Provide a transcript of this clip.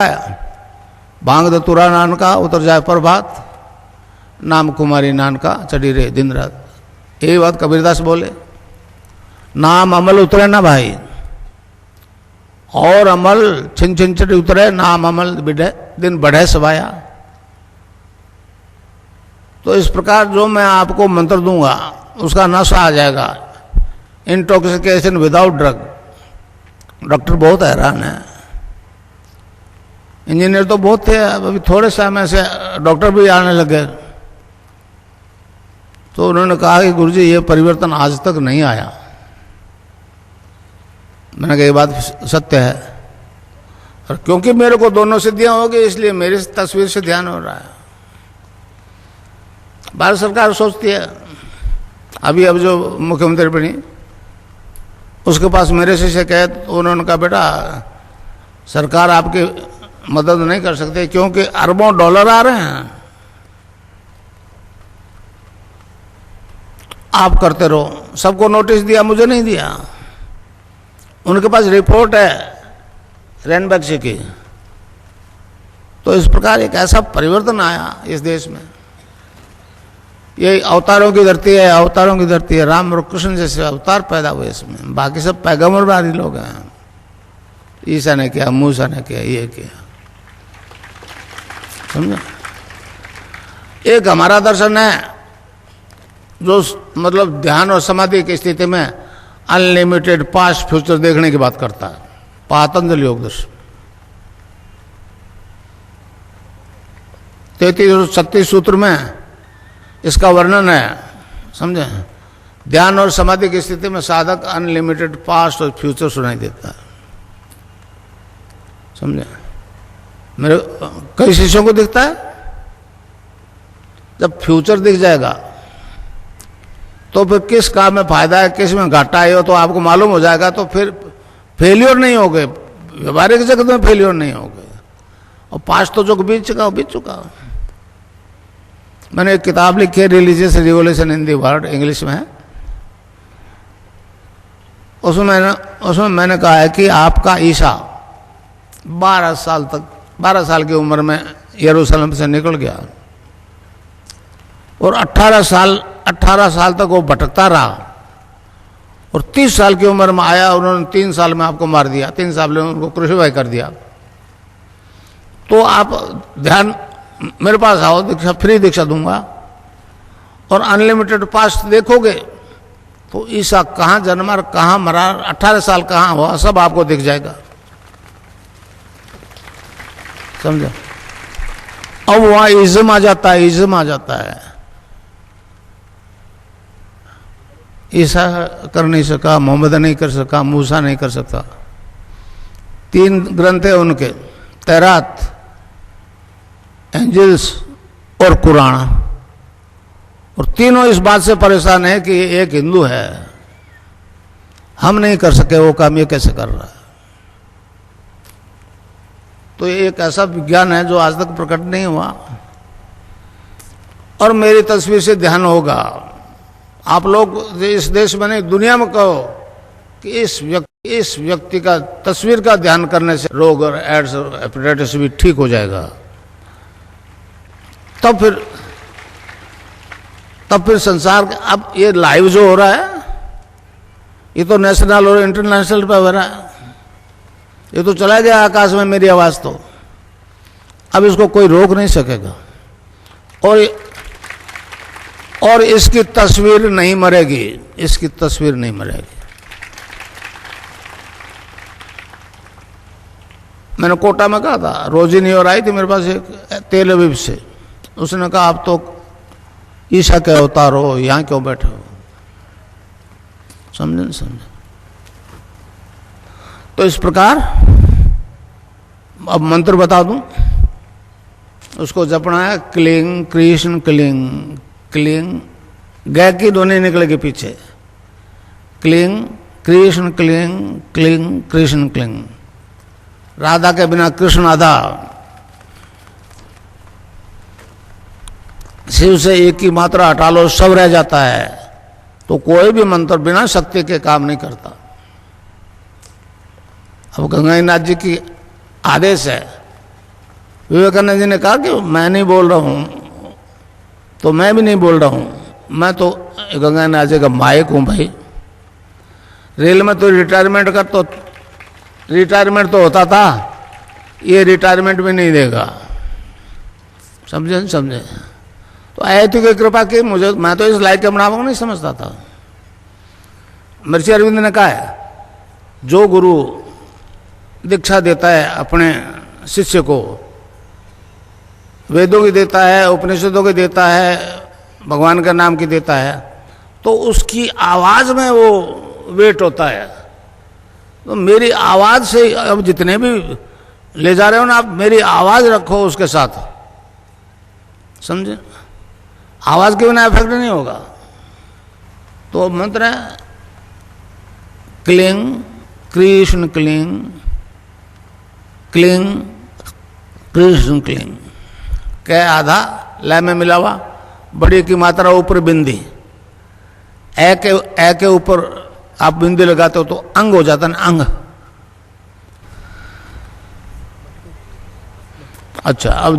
भांग धतूरा नान का उतर जाए प्रभात, नाम कुमारी नान का चढ़ी रहे दिन रात। यही बात कबीरदास बोले, नाम अमल उतरे ना भाई, और अमल छिन छिन चढ़ी उतरे, नाम अमल बिढ़े दिन बढ़े सवाया। तो इस प्रकार जो मैं आपको मंत्र दूंगा उसका नशा आ जाएगा, इंटॉक्सिकेशन विदाउट ड्रग। डॉक्टर बहुत हैरान है, इंजीनियर तो बहुत थे, अभी थोड़े समय से डॉक्टर भी आने लगे। तो उन्होंने कहा कि गुरुजी ये परिवर्तन आज तक नहीं आया। मैंने कहा ये बात सत्य है, और क्योंकि मेरे को दोनों सिद्धियां हो गई इसलिए मेरी तस्वीर से ध्यान हो रहा है। भारत सरकार सोचती है, अभी अब जो मुख्यमंत्री बनी उसके पास मेरे से शिकायत, तो उन्होंने कहा बेटा सरकार आपकी मदद नहीं कर सकते क्योंकि अरबों डॉलर आ रहे हैं, आप करते रहो। सबको नोटिस दिया, मुझे नहीं दिया। उनके पास रिपोर्ट है रैनबैक्सी की। तो इस प्रकार एक ऐसा परिवर्तन आया इस देश में। ये अवतारों की धरती है, अवतारों की धरती है। राम और कृष्ण जैसे अवतार पैदा हुए इसमें, बाकी सब पैगंबरवादी लोग हैं। ईसा ने किया, मूसा ने किया, ये किया, समझा। एक हमारा दर्शन है जो मतलब ध्यान और समाधि की स्थिति में अनलिमिटेड पास्ट फ्यूचर देखने की बात करता है, पातंजलि योग दर्शन 3336 सूत्र में इसका वर्णन है, समझे। ध्यान और समाधि की स्थिति में साधक अनलिमिटेड पास्ट और फ्यूचर सुनाई देता है, समझे। मेरे कई शिष्यों को दिखता है, जब फ्यूचर दिख जाएगा तो फिर किस काम में फायदा है, किस में घाटा है, तो आपको मालूम हो जाएगा। तो फिर फेलियर नहीं हो गए, व्यवहारिक जगत में फेलियर नहीं हो गए। और पास्ट तो जो बीत चुका, बीत चुका। मैंने एक किताब लिखी है, religious revolution in the world, English में है। उसमें मैंने कहा है कि आपका ईसा 12 साल की उम्र में यरूशलेम से निकल गया और 18 साल तक वो भटकता रहा, और 30 साल की उम्र में आया, उन्होंने 3 साल में आपको मार दिया, 3 साल में उनको क्रूसिफाई कर दिया। तो आप ध्यान मेरे पास आओ, दीक्षा फ्री दीक्षा दूंगा, और अनलिमिटेड पास्ट देखोगे तो ईसा कहाँ जन्मा, कहाँ मरा, 18 साल कहाँ हुआ, सब आपको दिख जाएगा, समझो। अब वहां इज्म आ जाता है, इज्म आ जाता है। ईसा कर नहीं सका, मोहम्मद नहीं कर सका, मूसा नहीं कर सकता। 3 ग्रंथ है उनके, तैरात, एंजल्स और कुरान, और तीनों इस बात से परेशान है कि एक हिंदू है, हम नहीं कर सके वो काम, ये कैसे कर रहा है। तो ये एक ऐसा विज्ञान है जो आज तक प्रकट नहीं हुआ, और मेरी तस्वीर से ध्यान होगा। आप लोग इस देश में नहीं, दुनिया में कहो कि इस व्यक्ति का तस्वीर का ध्यान करने से रोग और एड्स और हेपेटाइटिस भी ठीक हो जाएगा। तब फिर संसार अब ये लाइव जो हो रहा है, ये तो नेशनल और इंटरनेशनल पे हो रहा है। ये तो चला गया आकाश में मेरी आवाज, तो अब इसको कोई रोक नहीं सकेगा, और इसकी तस्वीर नहीं मरेगी, इसकी तस्वीर नहीं मरेगी। मैंने कोटा में कहा था, रोजिनी और आई थी मेरे पास एक तेल अवीब से, उसने कहा आप तो ईसा के अवतार हो, यहां क्यों बैठे हो, समझे नहीं समझे। तो इस प्रकार अब मंत्र बता दूं, उसको जपना है, क्लिंग कृष्ण क्लिंग, क्लिंग गै की ध्वनि निकलेगी पीछे, cling Krishna cling, cling Krishna cling. Radha के बिना कृष्ण आधा, शिव से एक की मात्रा हटा लो सब रह जाता है। तो कोई भी मंत्र बिना शक्ति के काम नहीं करता। अब गंगानाथ जी की आदेश है विवेकानंद जी ने कहा कि मैं नहीं बोल रहा हूँ तो मैं भी नहीं बोल रहा हूँ, मैं तो गंगा नाजे का मायक हूँ भाई। रेल में तो रिटायरमेंट होता था, ये रिटायरमेंट भी नहीं देगा। समझे समझे? तो आयतु की कृपा की मुझे, मैं तो इस लायक के बनावा नहीं समझता था। महर्षि अरविंद ने कहा है, जो गुरु दीक्षा देता है अपने शिष्य को, वेदों की देता है, उपनिषदों की देता है, भगवान के नाम की देता है, तो उसकी आवाज में वो वेट होता है। तो मेरी आवाज से, अब जितने भी ले जा रहे हो ना आप, मेरी आवाज रखो उसके साथ, समझे? आवाज के बिना इफेक्ट नहीं होगा। तो मंत्र है cling Krishna cling, cling Krishna cling. कै आधा लय में मिला हुआ, बड़ी की मात्रा ऊपर बिंदी, ए के ऊपर आप बिंदी लगाते हो तो अंग हो जाता है ना, अंग। अच्छा, अब